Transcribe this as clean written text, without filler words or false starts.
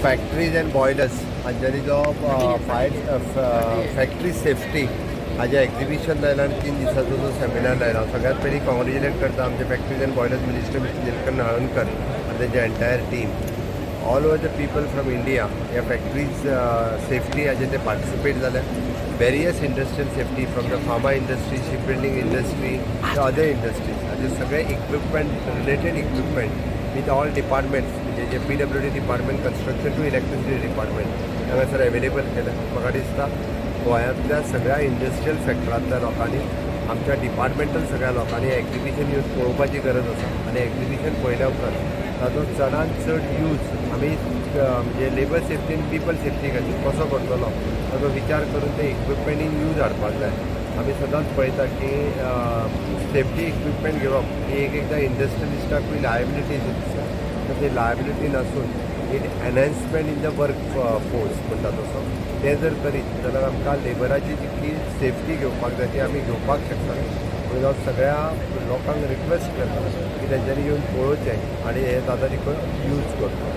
Factories and boilers हांच्यानी जो factory safety हाजे exhibition लायला आनी 3 दिसांचो जो सेमिनार लायला सगळ्यात पयलीं कॉंग्रेच्युलेट करता आमचे factories and boilers minister mister Nilkanth Nalankar आनी तेंचे entire team. All over the people from India ह्या फॅक्टरीज सेफ्टी हाजे ते पार्टिसिपेट जाले. Various industrial safety from the pharma industry, ship building industry, the other industries हाजे सगळे equipment related equipment with all departments म्हणजे जे PWD department, construction to electricity department हांगासर available केले. म्हाका दिसता गोंयांतल्या सगळ्या इंडस्ट्रियल सेक्टरांतल्या लोकांनी आमच्या डिपार्टमेंटल सगळ्या लोकांनी एक्झिबिशन येवन पळोवपाची गरज आसा आनी एक्झिबिशन पळयल्या उपरांत ताजो चडांत चड यूज आमी म्हणजे लेबर सेफ्टी आनी पीपल सेफ्टी खातीर कसो करतलो ताजो विचार करून ते इक्विपमेंट इन यूज हाडपाक जाय. आमी सदांच पळयता की सेफ्टी इक्विपमेंट घेवप ही एकदां इंडस्ट्रियलिस्टाकूय लायबिलिटीज दिसता. तर ती लायबिलिटी नासून एक enhancement in the work force म्हणटा तसो तें जर करीत जाल्यार आमकां लेबराची जितकी सेफ्टी घेवपाक जाय ती आमी घेवपाक शकता. म्हणून हांव सगळ्या लोकांक रिक्वेस्ट करता की तेंच्यांनी येवन पळोवचें आनी हे दादा यूज करता.